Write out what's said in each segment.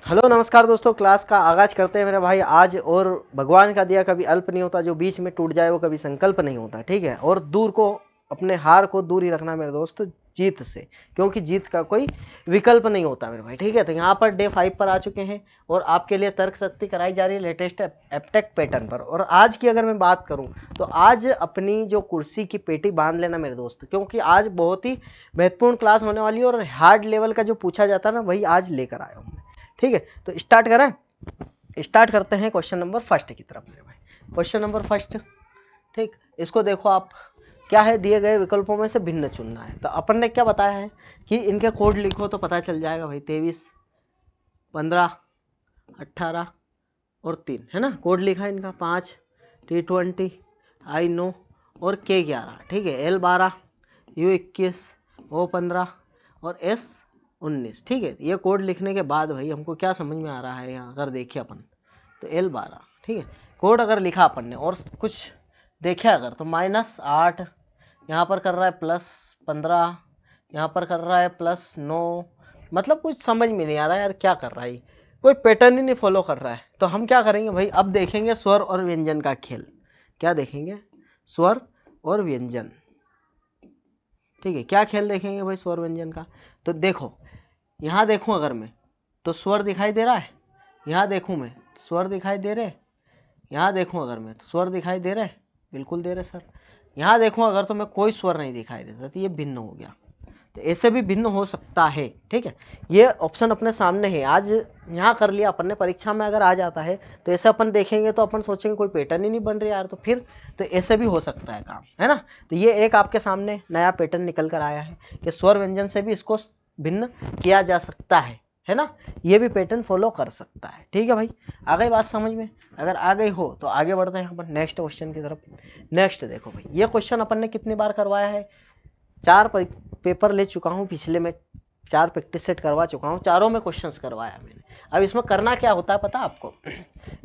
Hello नमस्कार दोस्तों, class का आगाज करते हैं मेरे भाई आज। और भगवान का दिया कभी अल्प नहीं होता, जो बीच में टूट जाए वो कभी संकल्प नहीं होता, ठीक है। और दूर को अपने हार को दूर ही रखना मेरे दोस्त जीत से, क्योंकि जीत का कोई विकल्प नहीं होता मेरे भाई, ठीक है। तो यहाँ पर डे 5 पर आ चुके हैं और आपके लिए तर्क शक्ति कराई जा रही है लेटेस्ट एप्टेक पैटर्न पर। और आज की अगर मैं बात करूँ तो आज अपनी जो कुर्सी की पेटी बांध लेना मेरे दोस्त, क्योंकि आज बहुत ही महत्वपूर्ण क्लास होने वाली है और हार्ड लेवल का जो पूछा जाता है ना वही आज लेकर आया हूँ, ठीक है। तो स्टार्ट करें, स्टार्ट करते हैं क्वेश्चन नंबर फर्स्ट की तरफ मेरे भाई। क्वेश्चन नंबर फर्स्ट, ठीक, इसको देखो आप, क्या है, दिए गए विकल्पों में से भिन्न चुनना है। तो अपन ने क्या बताया है कि इनके कोड लिखो तो पता चल जाएगा भाई। 23, 15, 18 और 3 है ना, कोड लिखा है इनका। 5, T20, I9 और K11, ठीक है। L12, U21, O15 और S19, ठीक है। ये कोड लिखने के बाद भाई हमको क्या समझ में आ रहा है, यहाँ अगर देखिए अपन तो L12, ठीक है, कोड अगर लिखा अपन ने और कुछ देखे अगर तो -8 यहाँ पर कर रहा है, +15 यहाँ पर कर रहा है, +9, मतलब कुछ समझ में नहीं आ रहा है यार क्या कर रहा है, कोई पैटर्न ही नहीं फॉलो कर रहा है। तो हम क्या करेंगे भाई, अब देखेंगे स्वर और व्यंजन का खेल। क्या देखेंगे? स्वर और व्यंजन, ठीक है। क्या खेल देखेंगे भाई स्वर व्यंजन का? तो देखो, यहाँ देखूँ अगर मैं तो स्वर दिखाई दे रहा है, यहाँ देखूँ मैं स्वर दिखाई दे रहे, यहाँ देखूँ अगर मैं तो स्वर दिखाई दे रहे, बिल्कुल दे रहे सर। यहाँ देखूँ अगर तो मैं कोई स्वर नहीं दिखाई देता, तो ये भिन्न हो गया। तो ऐसे भी भिन्न हो सकता है, ठीक है। ये ऑप्शन अपने सामने है, आज यहाँ कर लिया अपन ने। परीक्षा में अगर आ जाता है तो ऐसे अपन देखेंगे तो अपन सोचेंगे कोई पैटर्न ही नहीं बन रही यार, तो फिर तो ऐसे भी हो सकता है काम, है ना। तो ये एक आपके सामने नया पैटर्न निकल कर आया है कि स्वर व्यंजन से भी इसको भिन्न किया जा सकता है ना। ये भी पैटर्न फॉलो कर सकता है, ठीक है भाई। आ गई बात समझ में? अगर आ गई हो तो आगे बढ़ते हैं अपन नेक्स्ट क्वेश्चन की तरफ। नेक्स्ट देखो भाई, ये क्वेश्चन अपन ने कितनी बार करवाया है? 4 पेपर ले चुका हूँ, पिछले में 4 प्रैक्टिस सेट करवा चुका हूँ, चारों में क्वेश्चंस करवाया मैंने। अब इसमें करना क्या होता है पता आपको?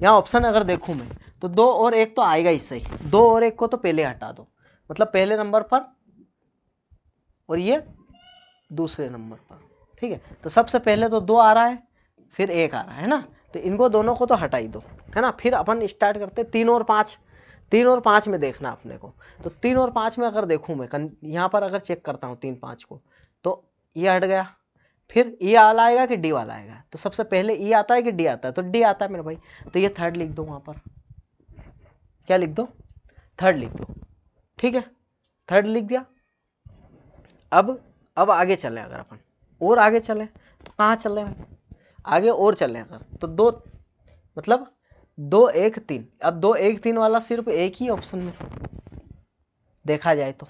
यहाँ ऑप्शन अगर देखूँ मैं तो 2 और 1 तो आएगा इससे ही, 2 और 1 को तो पहले हटा दो, मतलब पहले नंबर पर और ये दूसरे नंबर पर, ठीक है। तो सबसे पहले तो 2 आ रहा है, फिर 1 आ रहा है ना, तो इनको दोनों को तो हटा ही दो, है ना। फिर अपन स्टार्ट करते 3 और 5। 3 और 5 में देखना अपने को, तो 3 और 5 में अगर देखूँ मैं यहाँ पर अगर चेक करता हूँ 3, 5 को, तो ये हट गया। फिर ई वाला आएगा कि डी वाला आएगा? तो सबसे पहले ई आता है कि डी आता है? तो डी आता है मेरे भाई, तो ये थर्ड लिख दो वहाँ पर। क्या लिख दो? थर्ड लिख दो, ठीक है। थर्ड लिख दिया। अब आगे चले, अगर अपन और आगे चले तो कहाँ चले आगे और चले अगर तो 2, मतलब 2, 1, 3। अब 2, 1, 3 वाला सिर्फ एक ही ऑप्शन में देखा जाए तो,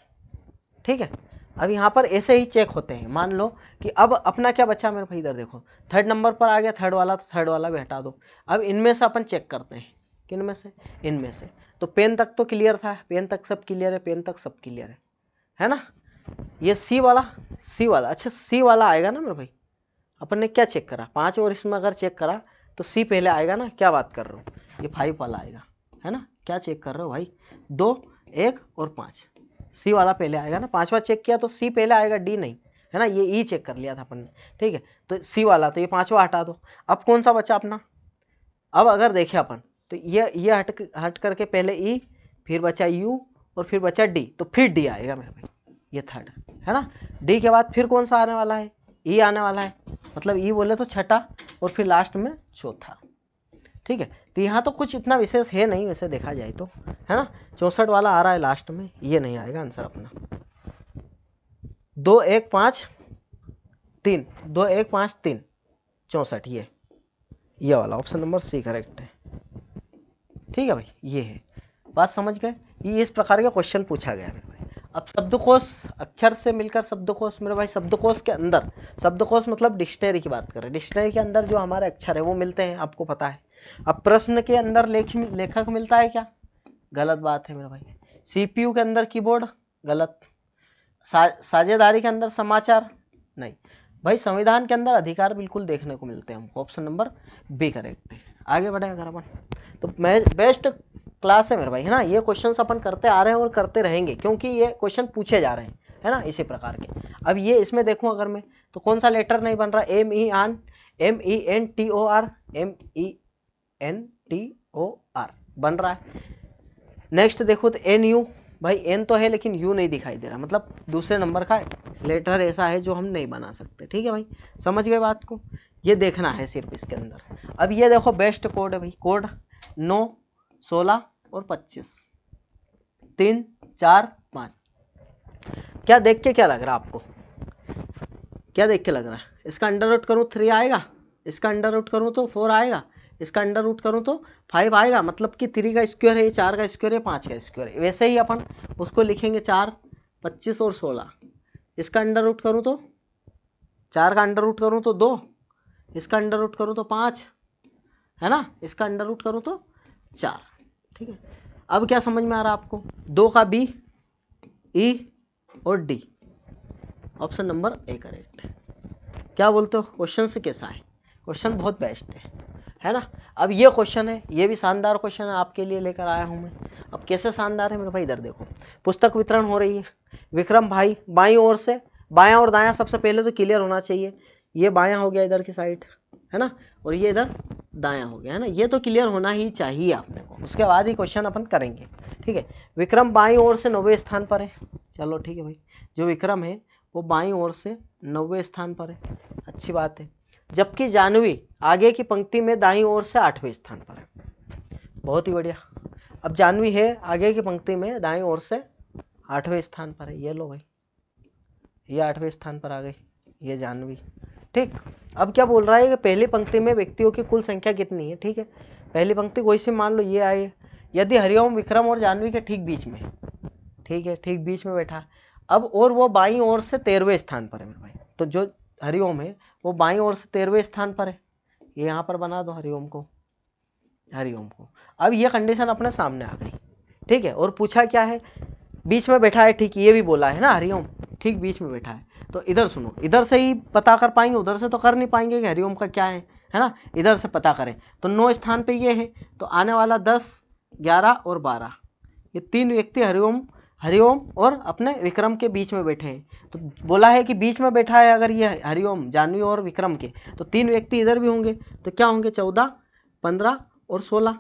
ठीक है। अब यहाँ पर ऐसे ही चेक होते हैं। मान लो कि अब अपना क्या बचा मेरे भाई, इधर देखो थर्ड नंबर पर आ गया थर्ड वाला, तो थर्ड वाला भी हटा दो। अब इनमें से अपन चेक करते हैं, किन में से? इनमें से। तो पेन तक तो क्लियर था, पेन तक सब क्लियर है, पेन तक सब क्लियर है ना। ये सी वाला, अच्छा सी वाला आएगा ना मेरे भाई। अपन ने क्या चेक करा? 5 और इसमें अगर चेक करा तो सी पहले आएगा ना। क्या बात कर रहे हो, ये 5 वाला आएगा, है ना। क्या चेक कर रहे हो भाई? 2, 1 और 5, सी वाला पहले आएगा ना। 5वां चेक किया तो सी पहले आएगा, डी नहीं, है ना। ये ई चेक कर लिया था अपन ने, ठीक है। तो सी वाला, तो ये 5वां हटा दो। अब कौन सा बचा अपना? अब अगर देखें अपन तो ये हट करके पहले ई, फिर बचा यू और फिर बचा डी, तो फिर डी आएगा मेरे भाई, ये थर्ड, है ना। डी के बाद फिर कौन सा आने वाला है? ई आने वाला है, मतलब ई बोले तो छठा और फिर लास्ट में चौथा, ठीक है। तो यहाँ तो कुछ इतना विशेष है नहीं वैसे देखा जाए तो, है ना। 64 वाला आ रहा है लास्ट में, ये नहीं आएगा आंसर अपना। 2, 1, 5, 3, 2, 1, 5, 3, 64, ये वाला ऑप्शन नंबर सी करेक्ट है, ठीक है भाई। ये है बात, समझ गए? ये इस प्रकार का क्वेश्चन पूछा गया है मेरे भाई। अब शब्दकोश, अक्षर से मिलकर शब्दकोश मेरे भाई। शब्दकोश के अंदर, शब्दकोश मतलब डिक्शनरी की बात कर रहे हैं, डिक्शनरी के अंदर जो हमारे अक्षर है वो मिलते हैं, आपको पता है। अब प्रश्न के अंदर लेखक मिलता है क्या? गलत बात है मेरे भाई। सीपीयू के अंदर कीबोर्ड, गलत। साझेदारी के अंदर समाचार, नहीं भाई। संविधान के अंदर अधिकार बिल्कुल देखने को मिलते हैं हमको, ऑप्शन नंबर बी करेक्ट है। आगे बढ़े अगर अपन, तो मैं बेस्ट क्लास है मेरे भाई, है ना। ये क्वेश्चंस अपन करते आ रहे हैं और करते रहेंगे, क्योंकि ये क्वेश्चन पूछे जा रहे हैं, है ना, इसी प्रकार के। अब ये इसमें देखूं अगर मैं तो कौन सा लेटर नहीं बन रहा? एम, ई, आन, MENTOR, MENTOR बन रहा है। नेक्स्ट देखो तो NU, भाई एन तो है लेकिन यू नहीं दिखाई दे रहा, मतलब दूसरे नंबर का लेटर ऐसा है जो हम नहीं बना सकते। ठीक है भाई, समझ गए बात को, ये देखना है सिर्फ इसके अंदर। अब ये देखो बेस्ट कोड है भाई, कोड 9, 16 और 25, 3, 4, 5। क्या देख के क्या लग रहा है आपको, क्या देख के लग रहा है? इसका अंडर रूट करूँ 3 आएगा, इसका अंडर रूट करूँ तो 4 आएगा, इसका अंडर रूट करूँ तो 5 आएगा, मतलब कि 3 का स्क्वायर है, 4 का स्क्वायर है, 5 का स्क्वायर है। वैसे ही अपन उसको लिखेंगे 4, 25 और 16। इसका अंडर रूट करूँ तो 4 का अंडर रूट करूँ तो 2, इसका अंडर रूट करूँ तो 5, है ना, इसका अंडर रूट करूँ तो 4। ठीक है, अब क्या समझ में आ रहा है आपको? 2 का B, E और D, option number A correct है। क्या बोलते हो, क्वेश्चन से कैसा है? क्वेश्चन बहुत बेस्ट है ना। अब ये क्वेश्चन है, ये भी शानदार क्वेश्चन है, आपके लिए लेकर आया हूँ मैं। अब कैसे शानदार है मेरे भाई, इधर देखो, पुस्तक वितरण हो रही है। विक्रम भाई बाईं ओर से, बायां और दायां सबसे पहले तो क्लियर होना चाहिए। ये बायां हो गया इधर की साइड, है ना, और ये इधर दायां हो गया, है ना, ये तो क्लियर होना ही चाहिए आपने को, उसके बाद ही क्वेश्चन अपन करेंगे। ठीक है, विक्रम बाईं ओर से 90वें स्थान पर है। चलो ठीक है भाई, जो विक्रम है वो बाईं ओर से 90वें स्थान पर है, अच्छी बात है। जबकि जानवी आगे की पंक्ति में दाईं ओर से 8वें स्थान पर है, बहुत ही बढ़िया। अब जानवी है आगे की पंक्ति में दाईं ओर से 8वें स्थान पर है, ये लो भाई, ये 8वें स्थान पर आ गई, ये जानवी। ठीक, अब क्या बोल रहा है कि पहली पंक्ति में व्यक्तियों की कुल संख्या कितनी है। ठीक है, पहली पंक्ति कोई सी मान लो ये आए, यदि हरिओम विक्रम और जानवी के ठीक बीच में, ठीक है, ठीक बीच में बैठा, अब और वो बाईं ओर से 13वें स्थान पर है मेरे भाई, तो जो हरिओम है वो बाईं ओर से 13वें स्थान पर है, ये यहाँ पर बना दो हरिओम को, हरिओम को। अब ये कंडीशन अपने सामने आ गई। ठीक है, और पूछा क्या है, बीच में बैठा है, ठीक, ये भी बोला है ना, हरिओम ठीक बीच में बैठा है। तो इधर सुनो, इधर से ही पता कर पाएंगे, उधर से तो कर नहीं पाएंगे कि हरिओम का क्या है ना, इधर से पता करें तो 9 स्थान पे ये है, तो आने वाला 10, 11 और 12, ये 3 व्यक्ति हरिओम और अपने विक्रम के बीच में बैठे हैं। तो बोला है कि बीच में बैठा है अगर ये हरिओम, जानवी और विक्रम के, तो 3 व्यक्ति इधर भी होंगे, तो क्या होंगे, 14, 15 और 16।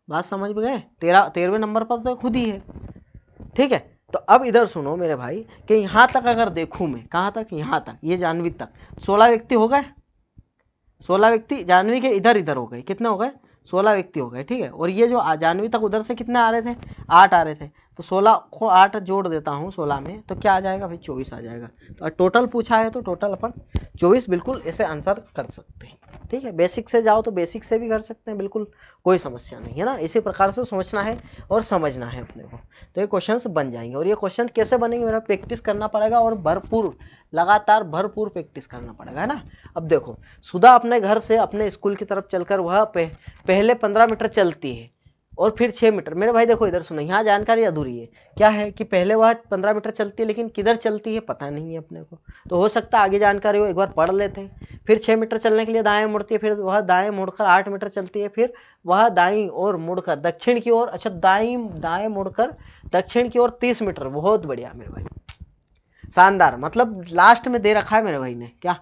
बात समझ में गए? 13वें नंबर पर तो खुद ही है। ठीक है, तो अब इधर सुनो मेरे भाई कि यहाँ तक अगर देखूँ मैं, कहाँ तक, यहाँ तक, ये जानवी तक 16 व्यक्ति हो गए, 16 व्यक्ति जानवी के इधर इधर हो गए, कितने हो गए, 16 व्यक्ति हो गए। ठीक है, और ये जो जानवी तक उधर से कितने आ रहे थे, 8 आ रहे थे, तो 16 को 8 जोड़ देता हूँ 16 में, तो क्या आ जाएगा भाई, 24 आ जाएगा। तो टोटल पूछा है तो टोटल अपन 24 बिल्कुल ऐसे आंसर कर सकते हैं। ठीक है, बेसिक से जाओ तो बेसिक से भी कर सकते हैं, बिल्कुल कोई समस्या नहीं है ना, इसी प्रकार से सोचना है और समझना है अपने को, तो ये क्वेश्चंस बन जाएंगे। और ये क्वेश्चन कैसे बनेंगे, मेरा प्रैक्टिस करना पड़ेगा और भरपूर, लगातार भरपूर प्रैक्टिस करना पड़ेगा, है ना। अब देखो, सुधा अपने घर से अपने स्कूल की तरफ चलकर वह पहले 15 मीटर चलती है और फिर 6 मीटर। मेरे भाई देखो इधर सुनो, यहाँ जानकारी अधूरी है, क्या है कि पहले वह 15 मीटर चलती है लेकिन किधर चलती है पता नहीं है अपने को, तो हो सकता है आगे जानकारी हो, एक बार पढ़ लेते हैं। फिर 6 मीटर चलने के लिए दाएं मुड़ती है, फिर वह दाएं मुड़कर 8 मीटर चलती है, फिर वह दाईं ओर मुड़कर दक्षिण की ओर, अच्छा दाएं मुड़कर दक्षिण की ओर 30 मीटर। बहुत बढ़िया मेरे भाई, शानदार, मतलब लास्ट में दे रखा है मेरे भाई ने, क्या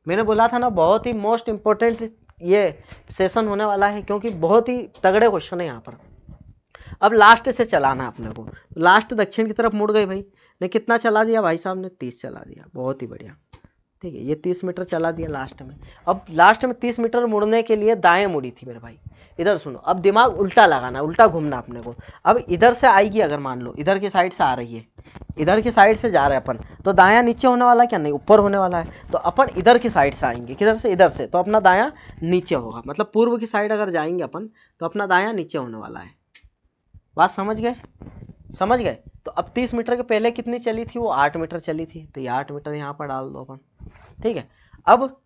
मैंने बोला था ना, बहुत ही मोस्ट इंपॉर्टेंट ये सेशन होने वाला है, क्योंकि बहुत ही तगड़े क्वेश्चन है यहाँ पर। अब लास्ट से चलाना है अपने को, लास्ट दक्षिण की तरफ मुड़ गई भाई ने, कितना चला दिया भाई साहब ने, 30 चला दिया, बहुत ही बढ़िया। ठीक है, ये 30 मीटर चला दिया लास्ट में। अब लास्ट में 30 मीटर मुड़ने के लिए दाएं मुड़ी थी मेरे भाई, इधर सुनो, अब दिमाग उल्टा लगाना, उल्टा घूमना अपने को। अब इधर से आएगी, अगर मान लो इधर की साइड से आ रही है, इधर की साइड से जा रहे हैं अपन, तो दायां नीचे होने वाला है क्या, नहीं ऊपर होने वाला है, तो अपन इधर की साइड से आएंगे, किधर से, इधर से, तो अपना दायां नीचे होगा, मतलब पूर्व की साइड अगर जाएंगे अपन तो अपना दायां नीचे होने वाला है। बात समझ गए, समझ गए? तो अब 30 मीटर के पहले कितनी चली थी, वो 8 मीटर चली थी, तो ये 8 मीटर यहाँ पर डाल दो अपन। ठीक है, अब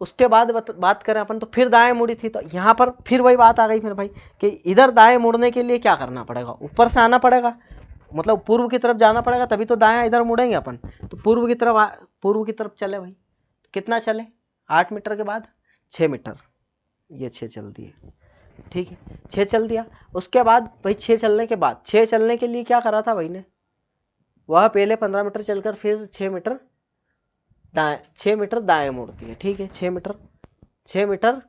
उसके बाद बात करें अपन, तो फिर दाएं मुड़ी थी, तो यहाँ पर फिर वही बात आ गई मेरे भाई कि इधर दाएं मुड़ने के लिए क्या करना पड़ेगा, ऊपर से आना पड़ेगा, मतलब पूर्व की तरफ जाना पड़ेगा, तभी तो दायां इधर मुड़ेंगे अपन। तो पूर्व की तरफ चले भाई, तो कितना चले, 8 मीटर के बाद 6 मीटर, ये 6 चल दिए। ठीक है, 6 चल दिया। उसके बाद भाई 6 चलने के बाद, 6 चलने के लिए क्या करा था भाई ने, वह पहले 15 मीटर चलकर फिर 6 मीटर दाएं, 6 मीटर दाएं मोड़ती है। ठीक है, 6 मीटर 6 मीटर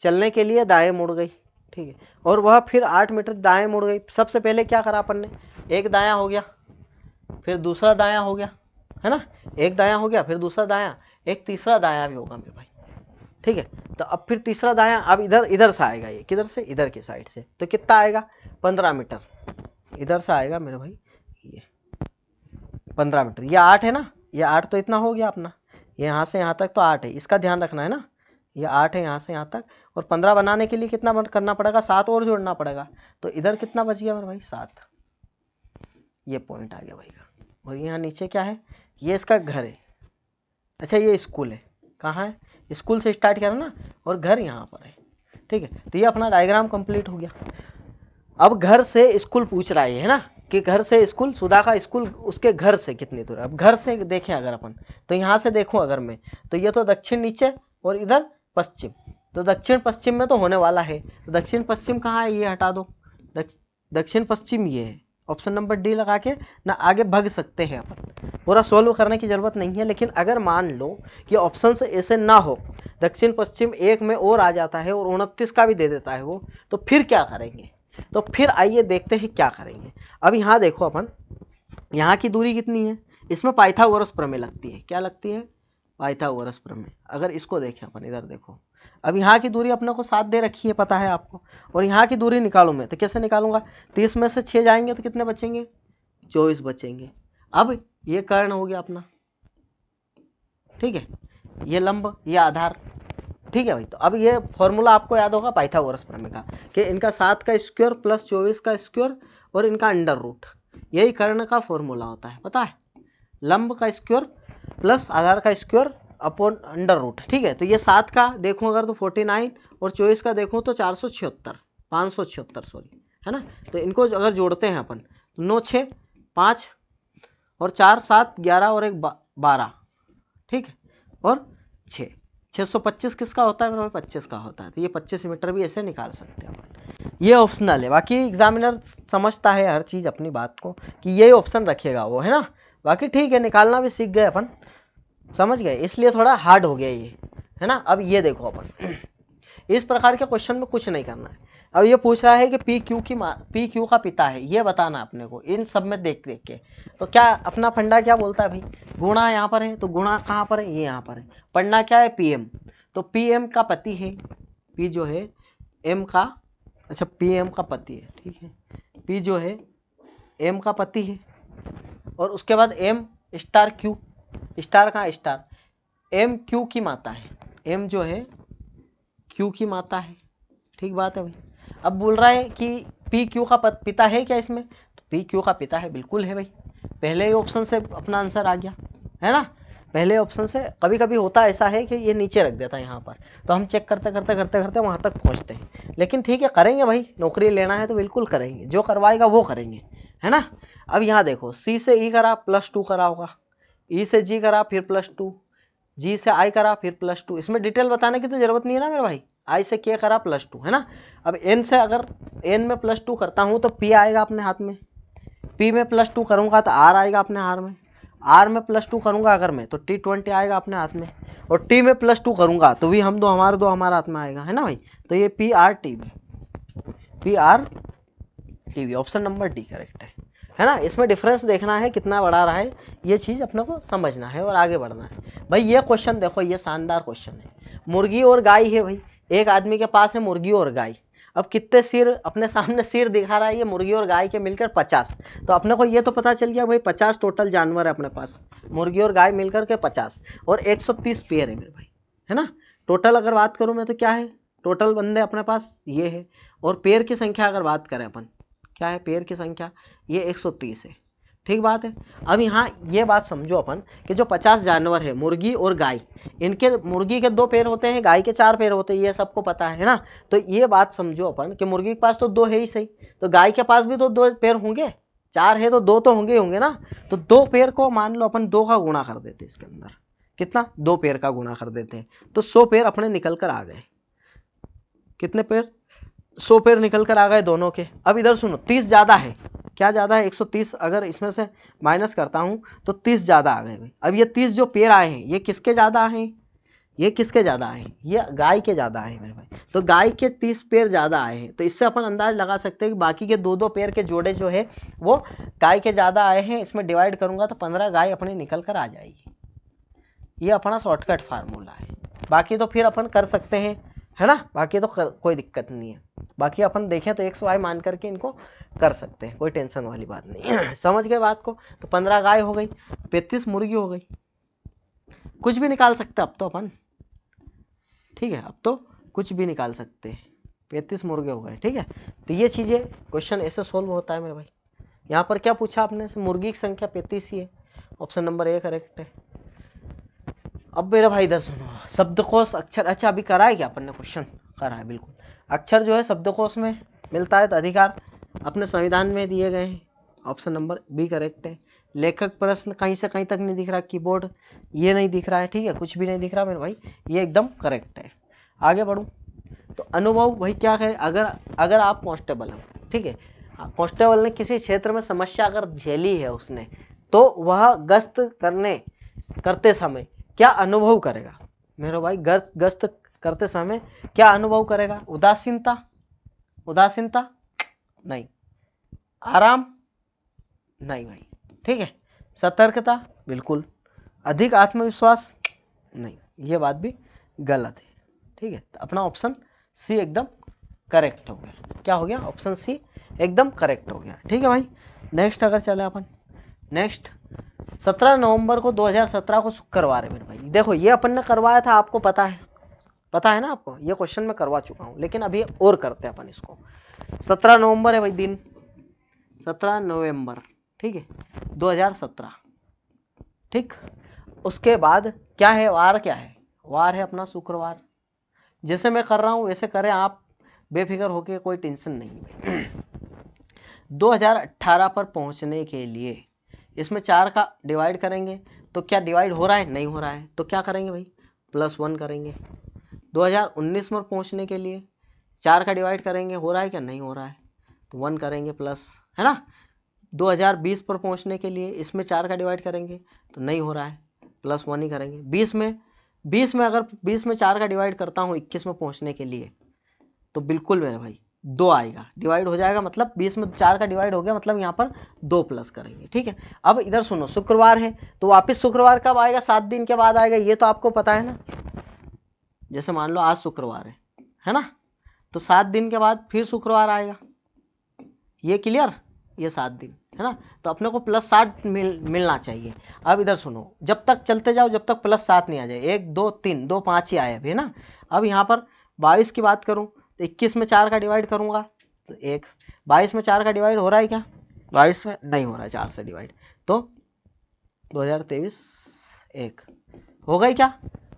चलने के लिए दाएं मुड़ गई, ठीक है, और वह फिर 8 मीटर दाएं मुड़ गई। सबसे पहले क्या करा अपन ने, एक दायां हो गया, फिर दूसरा दायां हो गया, है ना, एक दायां हो गया, फिर दूसरा दायां, एक तीसरा दायां भी होगा मेरे भाई, ठीक है। तो अब फिर तीसरा दायां, अब इधर से आएगा, ये किधर से, इधर की साइड से, तो कितना आएगा 15 मीटर इधर से आएगा मेरे भाई, ये 15 मीटर, ये 8 है ना, ये 8 तो इतना हो गया अपना, ये यहाँ से यहाँ तक तो 8 है, इसका ध्यान रखना है ना, ये 8 है यहाँ से यहाँ तक, और 15 बनाने के लिए कितना करना पड़ेगा, 7 और जोड़ना पड़ेगा, तो इधर कितना बच गया मेरे भाई 7, ये पॉइंट आ गया भाई का। और यहाँ नीचे क्या है, ये इसका घर है, अच्छा ये स्कूल है, कहाँ है, स्कूल से स्टार्ट किया ना, और घर यहाँ पर है, ठीक है। तो ये अपना डायग्राम कंप्लीट हो गया। अब घर से स्कूल पूछ रहा है ना, कि घर से स्कूल, सुधा का स्कूल उसके घर से कितनी दूर है। अब घर से देखें अगर अपन, तो यहाँ से देखूँ अगर मैं, तो ये तो दक्षिण नीचे और इधर पश्चिम, तो दक्षिण पश्चिम में तो होने वाला है, तो दक्षिण पश्चिम कहाँ है, ये हटा दो, दक्षिण पश्चिम ये है, ऑप्शन नंबर डी लगा के ना आगे भाग सकते हैं अपन, पूरा सोल्व करने की ज़रूरत नहीं है। लेकिन अगर मान लो कि ऑप्शन से ऐसे ना हो, दक्षिण पश्चिम एक में और आ जाता है और 29 का भी दे देता है वो, तो फिर क्या करेंगे, तो फिर आइए देखते हैं क्या करेंगे। अब यहाँ देखो अपन, यहाँ की दूरी कितनी है, इसमें पाइथागोरस प्रमेय लगती है, क्या लगती है, पाइथागोरस प्रमेय। अगर इसको देखें अपन, इधर देखो, अब यहाँ की दूरी अपने को 7 दे रखी है, पता है आपको, और यहाँ की दूरी निकालूँ मैं, तो कैसे निकालूंगा, 30 में से 6 जाएंगे तो कितने बचेंगे, 24 बचेंगे। अब ये कर्ण हो गया अपना, ठीक है, ये लंब, ये आधार, ठीक है भाई। तो अब ये फॉर्मूला आपको याद होगा पाइथागोरस प्रमेय का, कि इनका 7 का स्क्वायर प्लस 24 का स्क्वायर और इनका अंडर रूट, यही कर्ण का फॉर्मूला होता है, पता है, लंब का स्क्वायर प्लस आधार का स्क्वायर अपॉन अंडर रूट, ठीक है। तो ये 7 का देखूँ अगर तो 49, और 24 का देखूँ तो 476, 576 सॉरी, है ना। तो इनको अगर जोड़ते हैं अपन, तो 9 6 5 और 4 7 11 और 1 12, ठीक है, और 625 किसका होता है मेरे, 25 का होता है। तो ये 25 मीटर भी ऐसे निकाल सकते हैं अपन, ये ऑप्शनल है, बाकी एग्जामिनर समझता है हर चीज़ अपनी बात को, कि यही ऑप्शन रखेगा वो, है ना। बाकी ठीक है, निकालना भी सीख गए अपन, समझ गए, इसलिए थोड़ा हार्ड हो गया ये, है ना। अब ये देखो अपन, इस प्रकार के क्वेश्चन में कुछ नहीं करना है। अब ये पूछ रहा है कि पी क्यू का पिता है, ये बताना अपने को इन सब में देख देख के। तो क्या अपना फंडा क्या बोलता है भाई, गुणा यहाँ पर है, तो गुणा कहाँ पर है, ये यहाँ पर है, पढ़ना क्या है पीएम, तो पीएम का पति है, पी जो है एम का, अच्छा पीएम का पति है, ठीक है, पी जो है एम का पति है, और उसके बाद एम स्टार क्यू, स्टार कहाँ, स्टार एम क्यू की माता है, एम जो है क्यू की माता है, ठीक बात है भाई। अब बोल रहा है कि पी क्यू का पिता है क्या इसमें, तो पी क्यू का पिता है, बिल्कुल है भाई, पहले ही ऑप्शन से अपना आंसर आ गया, है ना, पहले ऑप्शन से। कभी कभी होता ऐसा है कि ये नीचे रख देता है यहाँ पर, तो हम चेक करते करते करते करते वहाँ तक पहुँचते हैं। लेकिन ठीक है, करेंगे भाई, नौकरी लेना है तो बिल्कुल करेंगे, जो करवाएगा वो करेंगे, है ना। अब यहाँ देखो, सी से ई करा +2 करा होगा, ई से जी करा फिर +2, जी से आई करा फिर +2, इसमें डिटेल बताने की तो ज़रूरत नहीं है ना मेरे भाई, आई से के करा +2, है ना। अब एन से अगर एन में +2 करता हूँ तो पी आएगा अपने हाथ में, पी में +2 करूँगा तो आर आएगा अपने हाथ में, आर में +2 करूँगा अगर मैं तो T20 आएगा अपने हाथ में, और टी में +2 करूँगा तो भी हम दो हमारे हाथ में आएगा, है ना भाई। तो ये PRTV option number D correct है ना। इसमें डिफरेंस देखना है कितना बढ़ा रहा है, ये चीज़ अपने को समझना है और आगे बढ़ना है भाई। ये क्वेश्चन देखो, ये शानदार क्वेश्चन है, मुर्गी और गाय है भाई, एक आदमी के पास है मुर्गी और गाय। अब कितने सिर अपने सामने सिर दिखा रहा है, ये मुर्गी और गाय के मिलकर 50, तो अपने को ये तो पता चल गया भाई 50 टोटल जानवर है अपने पास, मुर्गी और गाय मिलकर के 50, और 130 पेयर है मेरे भाई, है ना। टोटल अगर बात करूँ मैं तो क्या है, टोटल बंदे अपने पास ये है, और पेयर की संख्या अगर बात करें अपन, क्या है पेयर की संख्या, ये 130 है, ठीक बात है। अब यहाँ ये बात समझो अपन कि जो 50 जानवर है मुर्गी और गाय, इनके मुर्गी के 2 पैर होते हैं, गाय के 4 पैर होते हैं, ये सबको पता है ना। तो ये बात समझो अपन कि मुर्गी के पास तो 2 है ही सही, तो गाय के पास भी तो 2 पैर होंगे, 4 है तो 2 तो होंगे ना। तो 2 पैर को मान लो अपन 2 का गुणा कर देते, इसके अंदर कितना 2 पैर का गुणा कर देते हैं, तो 100 पैर अपने निकल कर आ गए। कितने पैर, 100 पैर निकल कर आ गए दोनों के। अब इधर सुनो, 30 ज़्यादा है, क्या ज़्यादा है, 130, अगर इसमें से माइनस करता हूँ तो 30 ज़्यादा आ गए। अब ये 30 जो पेयर आए हैं ये किसके ज़्यादा हैं, ये किसके ज़्यादा आए हैं? ये गाय के ज़्यादा आए हैं मेरे भाई। तो गाय के 30 पेयर ज़्यादा आए हैं, तो इससे अपन अंदाज लगा सकते हैं कि बाकी के 2-2 पेयर के जोड़े जो है वो गाय के ज़्यादा आए हैं। इसमें डिवाइड करूँगा तो 15 गाय अपनी निकल कर आ जाएगी। ये अपना शॉर्टकट फार्मूला है। बाकी तो फिर अपन कर सकते हैं, है ना, बाकी तो कोई दिक्कत नहीं है। बाकी अपन देखें तो XY मान करके इनको कर सकते हैं, कोई टेंशन वाली बात नहीं। समझ गए बात को? तो 15 गाय हो गई, 35 मुर्गी हो गई, कुछ भी निकाल सकते अब तो अपन, ठीक है, अब तो कुछ भी निकाल सकते हैं। 35 मुर्गे हो गए, ठीक है। तो ये चीज़ें क्वेश्चन ऐसे सोल्व होता है मेरे भाई। यहाँ पर क्या पूछा आपने? मुर्गी की संख्या 35 ही है, ऑप्शन नंबर A करेक्ट है। अब मेरे भाई इधर सुनो, शब्दकोश अक्षर, अच्छा अभी करा है क्या अपन ने? क्वेश्चन करा है बिल्कुल। अक्षर जो है शब्दकोश में मिलता है तो अधिकार अपने संविधान में दिए गए हैं, ऑप्शन नंबर B करेक्ट है। लेखक प्रश्न कहीं से कहीं तक नहीं दिख रहा, कीबोर्ड ये नहीं दिख रहा है, ठीक है, कुछ भी नहीं दिख रहा मेरे भाई, ये एकदम करेक्ट है। आगे बढ़ूँ तो अनुभव भाई क्या है? अगर आप कांस्टेबल हो, ठीक है, कांस्टेबल ने किसी क्षेत्र में समस्या अगर झेली है उसने, तो वह गश्त करते समय क्या अनुभव करेगा मेरे भाई? गश्त करते समय क्या अनुभव करेगा? उदासीनता नहीं, आराम नहीं भाई, ठीक है, सतर्कता बिल्कुल, अधिक आत्मविश्वास नहीं, ये बात भी गलत है, ठीक है। तो अपना ऑप्शन C एकदम करेक्ट हो गया। क्या हो गया? ऑप्शन C एकदम करेक्ट हो गया, ठीक है भाई। नेक्स्ट अगर चले अपन, नेक्स्ट 17 नवंबर को 2017 को शुक्रवार है मेरे भाई। देखो ये अपन ने करवाया था, आपको पता है ना आपको, ये क्वेश्चन मैं करवा चुका हूँ, लेकिन अभी और करते हैं अपन इसको। 17 नवंबर है भाई दिन, 17 नवंबर, ठीक है, 2017, ठीक। उसके बाद क्या है? वार क्या है? वार है अपना शुक्रवार। जैसे मैं कर रहा हूँ वैसे करें आप, बेफिक्र होके, कोई टेंशन नहीं है। 2018 पर पहुँचने के लिए इसमें 4 का डिवाइड करेंगे तो क्या डिवाइड हो रहा है? नहीं हो रहा है, तो क्या करेंगे भाई? +1 करेंगे। 2019 में पहुँचने के लिए 4 का डिवाइड करेंगे, हो रहा है क्या? नहीं हो रहा है, तो 1 करेंगे प्लस, है ना। 2020 पर पहुँचने के लिए इसमें 4 का डिवाइड करेंगे तो नहीं हो रहा है, +1 ही करेंगे। 20 में अगर 20 में 4 का डिवाइड करता हूँ 21 में पहुँचने के लिए, तो बिल्कुल मेरे भाई 2 आएगा, डिवाइड हो जाएगा, मतलब 20 में 4 का डिवाइड हो गया, मतलब यहाँ पर 2 प्लस करेंगे, ठीक है। अब इधर सुनो, शुक्रवार है तो वापस शुक्रवार कब आएगा? 7 दिन के बाद आएगा, ये तो आपको पता है ना। जैसे मान लो आज शुक्रवार है ना, तो 7 दिन के बाद फिर शुक्रवार आएगा, ये क्लियर, ये 7 दिन है ना, तो अपने को +7 मिलना चाहिए। अब इधर सुनो, जब तक चलते जाओ जब तक +7 नहीं आ जाए, 1 2 3 2 5 ही आए अभी, है ना। अब यहाँ पर 22 की बात करूँ तो 21 में 4 का डिवाइड करूँगा तो 1, 22 में 4 का डिवाइड हो रहा है क्या? 22 में नहीं हो रहा है 4 से डिवाइड, तो 2023 1 हो गई क्या?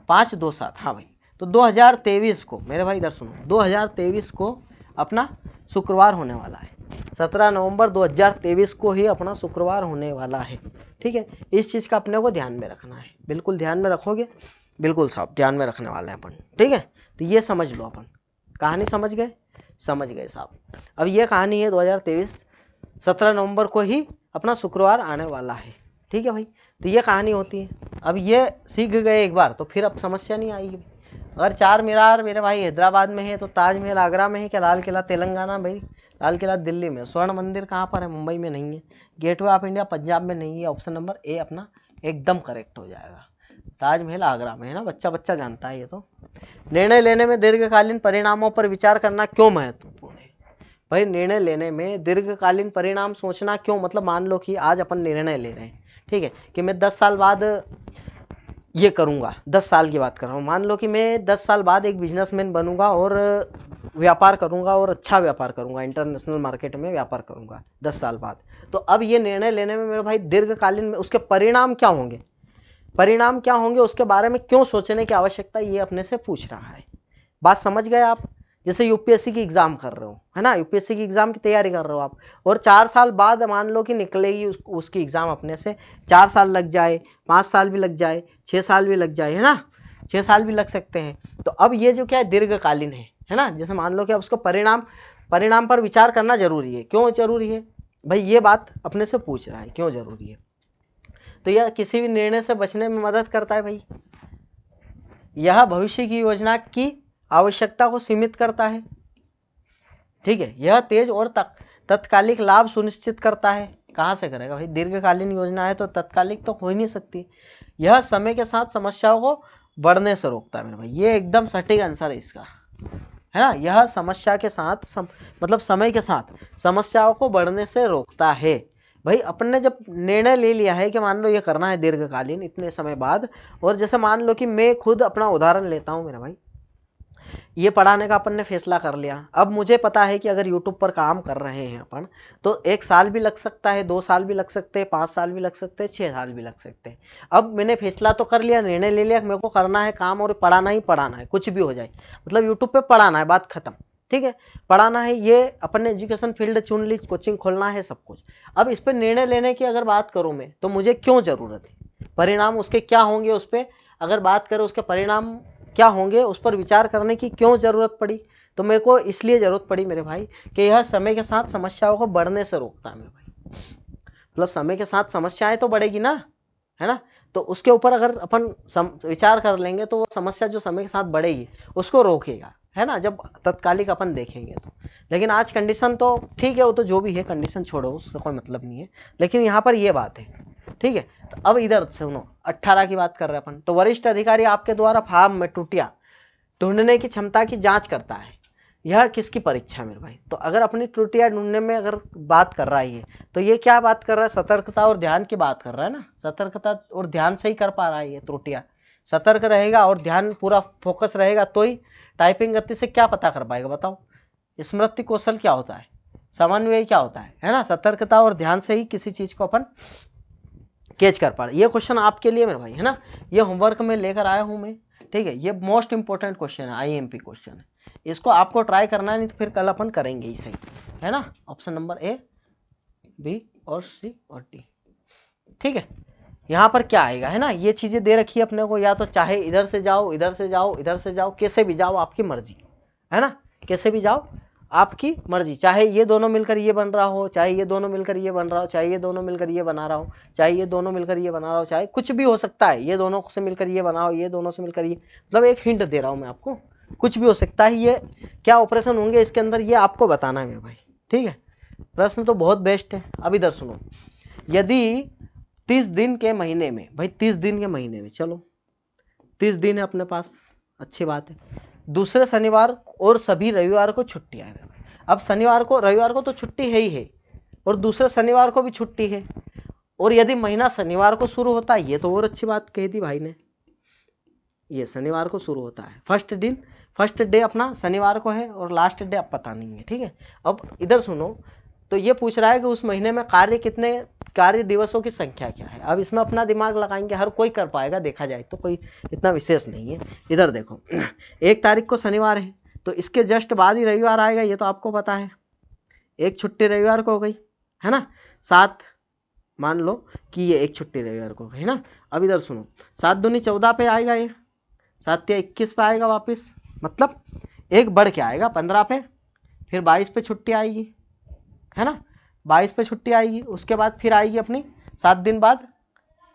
5 2 7, हाँ भाई। तो 2023 को मेरे भाई इधर सुनो, 2023 को अपना शुक्रवार होने वाला है, 17 नवंबर 2023 को ही अपना शुक्रवार होने वाला है, ठीक है। इस चीज़ का अपने को ध्यान में रखना है, बिल्कुल ध्यान में रखोगे, बिल्कुल साहब ध्यान में रखने वाले हैं अपन, ठीक है। तो ये समझ लो, अपन कहानी समझ गए साहब। अब ये कहानी है 2023 17 नवंबर को ही अपना शुक्रवार आने वाला है, ठीक है भाई। तो ये कहानी होती है। अब ये सीख गए एक बार तो फिर अब समस्या नहीं आएगी। अगर 4 मीनार मेरे भाई हैदराबाद में है तो ताजमहल आगरा में है क्या? लाल किला तेलंगाना भाई, लाल किला दिल्ली में, स्वर्ण मंदिर कहाँ पर है? मुंबई में नहीं है। गेटवे ऑफ इंडिया पंजाब में नहीं है, ऑप्शन नंबर A अपना एकदम करेक्ट हो जाएगा। ताजमहल आगरा में है ना, बच्चा जानता है ये तो। निर्णय लेने में दीर्घकालीन परिणामों पर विचार करना क्यों महत्वपूर्ण है? भाई निर्णय लेने में दीर्घकालीन परिणाम सोचना क्यों, मतलब मान लो कि आज अपन निर्णय ले रहे हैं, ठीक है, कि मैं 10 साल बाद ये करूँगा, 10 साल की बात कर रहा हूँ, मान लो कि मैं 10 साल बाद एक बिजनेसमैन बनूंगा और व्यापार करूंगा और अच्छा व्यापार करूंगा, इंटरनेशनल मार्केट में व्यापार करूंगा 10 साल बाद। तो अब ये निर्णय लेने में मेरे भाई दीर्घकालीन में उसके परिणाम क्या होंगे, उसके बारे में क्यों सोचने की आवश्यकता, ये अपने से पूछ रहा है। बात समझ गए आप? जैसे यूपीएससी की एग्ज़ाम कर रहे हो, है ना, यूपीएससी की एग्ज़ाम की तैयारी कर रहे हो आप, और 4 साल बाद मान लो कि निकलेगी उसकी एग्ज़ाम, अपने से 4 साल लग जाए, 5 साल भी लग जाए, 6 साल भी लग जाए, है ना, 6 साल भी लग सकते हैं। तो अब ये जो क्या है, दीर्घकालीन है ना। जैसे मान लो कि अब उसको परिणाम पर विचार करना जरूरी है। क्यों जरूरी है भाई, ये बात अपने से पूछ रहा है, क्यों जरूरी है। तो यह किसी भी निर्णय से बचने में मदद करता है भाई, यह भविष्य की योजना की आवश्यकता को सीमित करता है। ठीक है, यह तेज और तत्कालिक लाभ सुनिश्चित करता है। कहाँ से करेगा भाई, दीर्घकालीन योजना है तो तत्कालिक तो हो ही नहीं सकती। यह समय के साथ समस्याओं को बढ़ने से रोकता है मेरे भाई, ये एकदम सटीक आंसर है इसका, है ना। यह समस्या के साथ मतलब समय के साथ समस्याओं को बढ़ने से रोकता है। भाई अपन ने जब निर्णय ले लिया है कि मान लो ये करना है दीर्घकालीन इतने समय बाद, और जैसे मान लो कि मैं खुद अपना उदाहरण लेता हूँ मेरा भाई, ये पढ़ाने का अपन ने फैसला कर लिया। अब मुझे पता है कि अगर यूट्यूब पर काम कर रहे हैं अपन तो 1 साल भी लग सकता है, 2 साल भी लग सकते हैं, 5 साल भी लग सकते हैं, 6 साल भी लग सकते हैं। अब मैंने फैसला तो कर लिया, निर्णय ले लिया कि मेरे को करना है काम और पढ़ाना ही पढ़ाना है, कुछ भी हो जाए, मतलब यूट्यूब पे पढ़ाना है, बात खत्म। ठीक है, पढ़ाना है, ये अपन ने एजुकेशन फील्ड चुन ली, कोचिंग खोलना है, सब कुछ। अब इस पर निर्णय लेने की अगर बात करूँ मैं, तो मुझे क्यों ज़रूरत है, परिणाम उसके क्या होंगे, उस पर अगर बात करें उसके परिणाम क्या होंगे, उस पर विचार करने की क्यों ज़रूरत पड़ी, तो मेरे को इसलिए ज़रूरत पड़ी मेरे भाई कि यह समय के साथ समस्याओं को बढ़ने से रोकता है मेरे भाई। मतलब समय के साथ समस्याएं तो बढ़ेगी ना, है ना, तो उसके ऊपर अगर अपन विचार कर लेंगे तो वो समस्या जो समय के साथ बढ़ेगी उसको रोकेगा, है ना, जब तत्कालिक अपन देखेंगे तो। लेकिन आज कंडीशन तो ठीक है, वो तो जो भी है कंडीशन छोड़ो, उससे कोई मतलब नहीं है, लेकिन यहाँ पर ये बात है। ठीक है, तो अब इधर सुनो, 18 की बात कर रहे हैं अपन। तो वरिष्ठ अधिकारी आपके द्वारा फार्म में त्रुटियां ढूंढने की क्षमता की जांच करता है। यह किसकी परीक्षा है मेरे भाई, तो अगर अपनी त्रुटियां ढूंढने में अगर बात कर रहा है तो ये क्या बात कर रहा है, सतर्कता और ध्यान की बात कर रहा है ना। सतर्कता और ध्यान से ही कर पा रहा है ये त्रुटियां, सतर्क रहेगा और ध्यान पूरा फोकस रहेगा तो ही। टाइपिंग गति से क्या पता कर पाएगा बताओ, स्मृति कौशल क्या होता है, समन्वय क्या होता है ना। सतर्कता और ध्यान से ही किसी चीज को अपन कैच कर पा रहे। ये क्वेश्चन आपके लिए मेरे भाई, है ना, ये होमवर्क में लेकर आया हूं मैं। ठीक है, ये मोस्ट इंपॉर्टेंट क्वेश्चन है, आईएमपी क्वेश्चन है, इसको आपको ट्राई करना है, नहीं तो फिर कल अपन करेंगे ही सही, है ना। ऑप्शन नंबर ए, बी और सी और डी। ठीक है, यहाँ पर क्या आएगा, है ना, ये चीजें दे रखी है अपने को, या तो चाहे इधर से जाओ, इधर से जाओ, इधर से जाओ, कैसे भी जाओ आपकी मर्जी, है ना, कैसे भी जाओ आपकी मर्जी। चाहे ये दोनों मिलकर ये बन रहा हो, चाहे ये दोनों मिलकर ये बन रहा हो, चाहे ये दोनों मिलकर ये बना रहा हो, चाहे ये दोनों मिलकर ये बना रहा हो, चाहे कुछ भी हो सकता है, ये दोनों से मिलकर ये बना हो, ये दोनों से मिलकर ये, मतलब एक हिंट दे रहा हूँ मैं आपको, कुछ भी हो सकता है। ये क्या ऑपरेशन होंगे इसके अंदर, ये आपको बताना है मेरे भाई। ठीक है, प्रश्न तो बहुत बेस्ट है। अब इधर सुनो, यदि 30 दिन के महीने में, भाई 30 दिन के महीने में, चलो 30 दिन है अपने पास, अच्छी बात है, दूसरे शनिवार और सभी रविवार को छुट्टी है। अब शनिवार को रविवार को तो छुट्टी है ही है, और दूसरे शनिवार को भी छुट्टी है, और यदि महीना शनिवार को शुरू होता है, ये तो और अच्छी बात कही थी भाई ने, ये शनिवार को शुरू होता है, फर्स्ट डे अपना शनिवार को है और लास्ट डे अब पता नहीं है। ठीक है, अब इधर सुनो, तो ये पूछ रहा है कि उस महीने में कार्य दिवसों की संख्या क्या है। अब इसमें अपना दिमाग लगाएंगे, हर कोई कर पाएगा, देखा जाए तो कोई इतना विशेष नहीं है। इधर देखो 1 तारीख को शनिवार है, तो इसके जस्ट बाद ही रविवार आएगा, ये तो आपको पता है, एक छुट्टी रविवार को हो गई, है ना। 7 मान लो कि ये एक छुट्टी रविवार को हो गई, है ना। अब इधर सुनो, 7 दूनी 14 पे आएगा, ये 7 या 21 पे आएगा वापस, मतलब एक बढ़ के आएगा 15 पे, फिर 22 पे छुट्टी आएगी, है ना, 22 पे छुट्टी आएगी, उसके बाद फिर आएगी अपनी 7 दिन बाद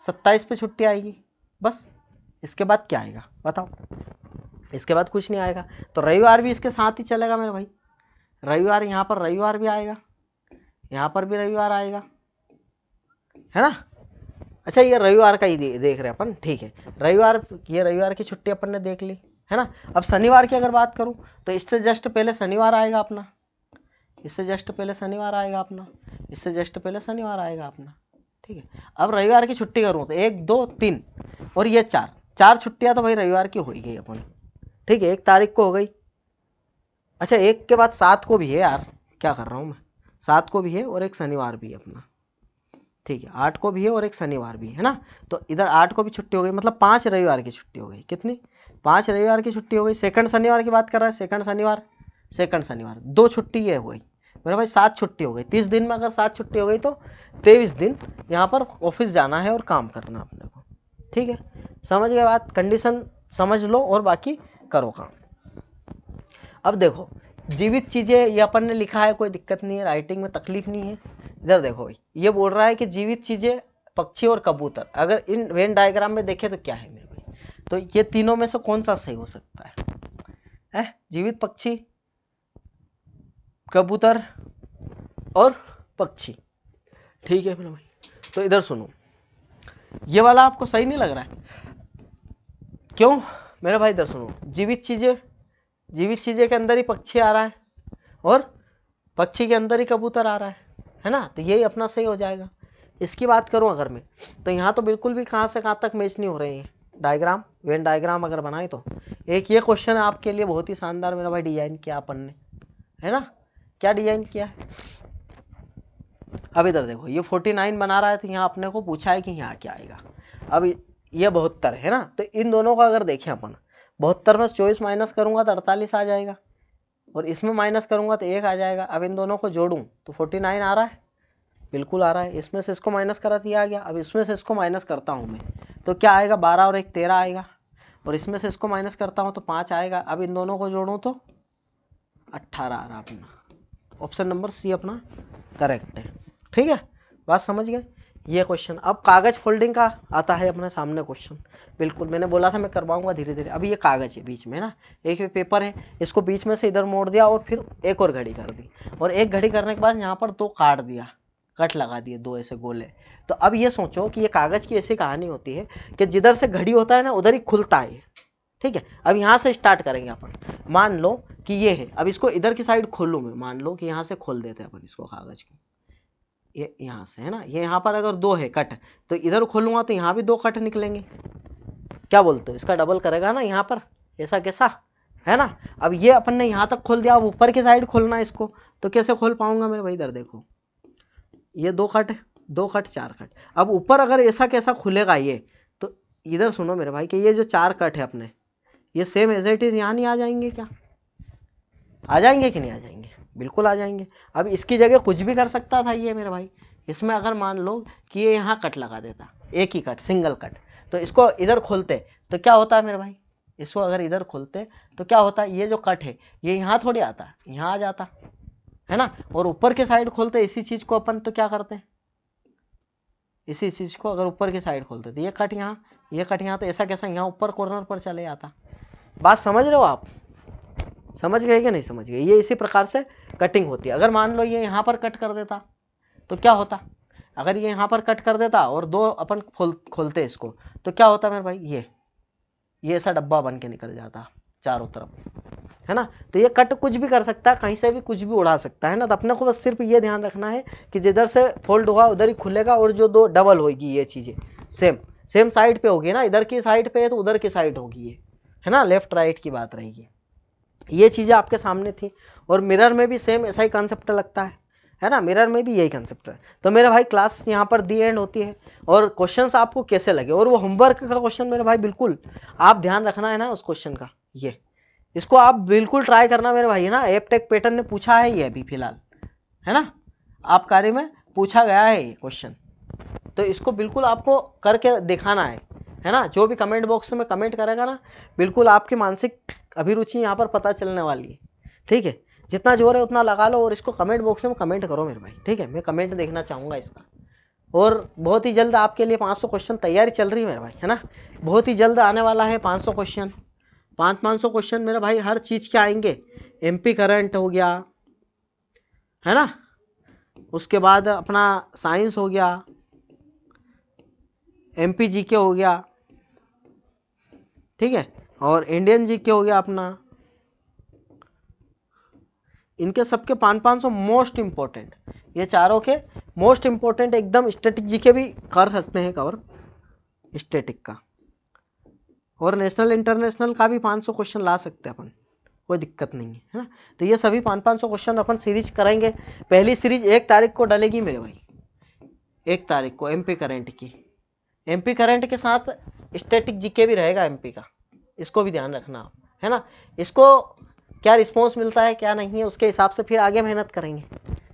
27 पे छुट्टी आएगी, बस। इसके बाद क्या आएगा बताओ, इसके बाद कुछ नहीं आएगा। तो रविवार भी इसके साथ ही चलेगा मेरे भाई, रविवार यहाँ पर रविवार भी आएगा, यहाँ पर भी रविवार आएगा, है ना। अच्छा, ये रविवार का ही देख रहे हैं अपन, ठीक है, रविवार, ये रविवार की छुट्टी अपन ने देख ली, है ना। अब शनिवार की अगर बात करूँ तो इससे जस्ट पहले शनिवार आएगा अपना, इससे जस्ट पहले शनिवार आएगा अपना, इससे जस्ट पहले शनिवार आएगा अपना। ठीक है, अब रविवार की छुट्टी करूँ तो 1 2 3 और ये 4 छुट्टियाँ तो भाई रविवार की हो ही गई अपन। ठीक है, 1 तारीख को हो गई। अच्छा, 1 के बाद 7 को भी है यार, क्या कर रहा हूँ मैं, 7 को भी है और एक शनिवार भी है अपना। ठीक है, 8 को भी है और एक शनिवार भी है ना। तो इधर 8 को भी छुट्टी हो गई, मतलब 5 रविवार की छुट्टी हो गई। कितनी, 5 रविवार की छुट्टी हो गई। सेकंड शनिवार की बात कर रहा है, सेकंड शनिवार 2 छुट्टी ये हो गई मेरे भाई, 7 छुट्टी हो गई। 30 दिन में अगर 7 छुट्टी हो गई तो 23 दिन यहाँ पर ऑफिस जाना है और काम करना अपने को। ठीक है, समझ गए बात, कंडीशन समझ लो और बाकी करो काम। अब देखो, जीवित चीज़ें ये अपन ने लिखा है, कोई दिक्कत नहीं है, राइटिंग में तकलीफ नहीं है। इधर देखो भाई, ये बोल रहा है कि जीवित चीज़ें पक्षी और कबूतर, अगर इन वेन डायग्राम में देखें तो क्या है मेरे भाई, तो ये तीनों में से कौन सा सही हो सकता है? जीवित पक्षी, कबूतर और पक्षी। ठीक है मेरे भाई, तो इधर सुनो, ये वाला आपको सही नहीं लग रहा है? क्यों मेरे भाई? इधर सुनो, जीवित चीजें के अंदर ही पक्षी आ रहा है और पक्षी के अंदर ही कबूतर आ रहा है ना, तो यही अपना सही हो जाएगा। इसकी बात करूं अगर मैं, तो यहाँ तो बिल्कुल भी कहाँ से कहाँ तक मैच नहीं हो रही है। डायग्राम, वेन डायग्राम अगर बनाए तो एक ये क्वेश्चन आपके लिए बहुत ही शानदार मेरा भाई डिजाइन किया अपन ने, है ना। क्या डिजाइन किया है? अब इधर देखो, ये 49 बना रहा है, तो यहाँ अपने को पूछा है कि यहाँ क्या आएगा। अब ये 72 है ना, तो इन दोनों का अगर देखें अपन, 72 में 24 माइनस करूंगा तो 48 आ जाएगा, और इसमें माइनस करूंगा तो 1 आ जाएगा। अब इन दोनों को जोड़ूं तो 49 आ रहा है, बिल्कुल आ रहा है। इसमें से इसको माइनस करा दिया आ गया। अब इसमें से इसको माइनस करता हूँ मैं, तो क्या आएगा? 12 और 1 13 आएगा, और इसमें से इसको माइनस करता हूँ तो 5 आएगा। अब इन दोनों को जोड़ूँ तो 18 आ रहा अपना। ऑप्शन नंबर सी अपना करेक्ट है। ठीक है, बात समझ गए? ये क्वेश्चन। अब कागज फोल्डिंग का आता है अपने सामने क्वेश्चन। बिल्कुल, मैंने बोला था मैं करवाऊंगा धीरे धीरे। अभी ये कागज है बीच में ना, एक पेपर है, इसको बीच में से इधर मोड़ दिया और फिर एक और घड़ी कर दी, और एक घड़ी करने के बाद यहाँ पर 2 काट दिया, कट लगा दिए 2 ऐसे गोले। तो अब ये सोचो कि ये कागज की ऐसी कहानी होती है कि जिधर से घड़ी होता है ना उधर ही खुलता है। ठीक है, अब यहाँ से स्टार्ट करेंगे अपन। मान लो कि ये है, अब इसको इधर की साइड खोलूँ मैं, मान लो कि यहाँ से खोल देते हैं अपन इसको, कागज को, ये यहाँ से है ना, ये यहाँ पर अगर 2 है कट, तो इधर खोलूंगा तो यहाँ भी 2 कट निकलेंगे। क्या बोलते हो? इसका डबल करेगा ना यहाँ पर, ऐसा कैसा है ना। अब ये अपन ने यहाँ तक खोल दिया, अब ऊपर की साइड खोलना है इसको, तो कैसे खोल पाऊंगा मेरे भाई? इधर देखो, ये 2 कट 4 कट। अब ऊपर अगर ऐसा कैसा खुलेगा ये, तो इधर सुनो मेरे भाई कि ये जो 4 कट है अपने, ये सेम एज इट इज यहाँ नहीं आ जाएंगे क्या? आ जाएंगे कि नहीं आ जाएंगे? बिल्कुल आ जाएंगे। अब इसकी जगह कुछ भी कर सकता था ये मेरे भाई। इसमें अगर मान लो कि ये यहाँ कट लगा देता, एक ही कट, सिंगल कट, तो इसको इधर खोलते तो क्या होता है मेरे भाई? इसको अगर इधर खोलते तो क्या होता है? ये जो कट है ये यहाँ थोड़ी आता, यहाँ आ जाता है ना। और ऊपर के साइड खोलते इसी चीज़ को अपन, तो क्या करते हैं? इसी चीज़ को अगर ऊपर की साइड खोलते तो ये कट यहाँ, ये कट यहाँ, तो ऐसा कैसा यहाँ ऊपर कॉर्नर पर चले जाता। बात समझ रहे हो आप? समझ गए कि नहीं समझ गए? ये इसी प्रकार से कटिंग होती है। अगर मान लो ये यहाँ पर कट कर देता तो क्या होता? अगर ये यहाँ पर कट कर देता और 2 अपन खोलते इसको, तो क्या होता मेरे भाई? ये ऐसा डब्बा बन के निकल जाता चारों तरफ, है ना। तो ये कट कुछ भी कर सकता है, कहीं से भी कुछ भी उड़ा सकता है ना। तो अपने को बस सिर्फ ये ध्यान रखना है कि जिधर से फोल्ड होगा उधर ही खुलेगा, और जो 2 डबल होगी ये चीज़ें सेम साइड पे होगी ना। इधर की साइड पे है तो उधर की साइड होगी ये, है ना, लेफ्ट राइट की बात रहेगी। ये चीज़ें आपके सामने थी। और मिरर में भी सेम ऐसा ही कॉन्सेप्ट लगता है ना, मिरर में भी यही कॉन्सेप्ट है। तो मेरे भाई क्लास यहाँ पर दी एंड होती है। और क्वेश्चंस आपको कैसे लगे, और वो होमवर्क का क्वेश्चन मेरे भाई बिल्कुल आप ध्यान रखना है ना उस क्वेश्चन का। ये इसको आप बिल्कुल ट्राई करना मेरे भाई, है ना। एपटेक पैटर्न ने पूछा है ये अभी फिलहाल, है ना, आप कार्य में पूछा गया है ये क्वेश्चन। तो इसको बिल्कुल आपको करके दिखाना है ना। जो भी कमेंट बॉक्स में कमेंट करेगा ना, बिल्कुल आपकी मानसिक अभिरुचि यहाँ पर पता चलने वाली है। ठीक है, जितना जोर है उतना लगा लो और इसको कमेंट बॉक्स में कमेंट करो मेरे भाई। ठीक है, मैं कमेंट देखना चाहूँगा इसका। और बहुत ही जल्द आपके लिए 500 क्वेश्चन तैयारी चल रही है मेरे भाई, है ना। बहुत ही जल्द आने वाला है 500 क्वेश्चन, 500 क्वेश्चन मेरे भाई हर चीज़ के आएंगे। एमपी करंट हो गया, है ना, उसके बाद अपना साइंस हो गया, एमपी जीके हो गया, ठीक है, और इंडियन जीके हो गया अपना। इनके सबके 500 मोस्ट इम्पोर्टेंट, ये चारों के मोस्ट इम्पोर्टेंट एकदम। स्टैटिक जीके भी कर सकते हैं कवर, स्टैटिक का, और नेशनल इंटरनेशनल का भी 500 क्वेश्चन ला सकते हैं अपन, कोई दिक्कत नहीं है ना। तो ये सभी 500 क्वेश्चन अपन सीरीज करेंगे। पहली सीरीज 1 तारीख को डलेगी मेरे भाई, 1 तारीख को एमपी करंट की। एमपी करंट के साथ स्टैटिक जीके भी रहेगा एमपी का, इसको भी ध्यान रखना आप, है ना। इसको क्या रिस्पॉन्स मिलता है क्या नहीं है उसके हिसाब से फिर आगे मेहनत करेंगे।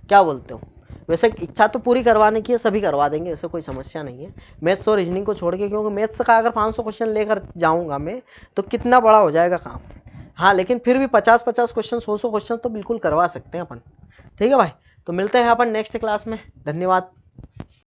क्या बोलते हो? वैसे इच्छा तो पूरी करवाने की है, सभी करवा देंगे, वैसे कोई समस्या नहीं है मैथ्स और रीजनिंग को छोड़ के, क्योंकि मैथ्स का अगर 500 क्वेश्चन लेकर जाऊंगा मैं तो कितना बड़ा हो जाएगा काम। हाँ, लेकिन फिर भी 50-50 क्वेश्चन, 100 क्वेश्चन तो बिल्कुल करवा सकते हैं अपन। ठीक है भाई, तो मिलते हैं अपन नेक्स्ट क्लास में। धन्यवाद।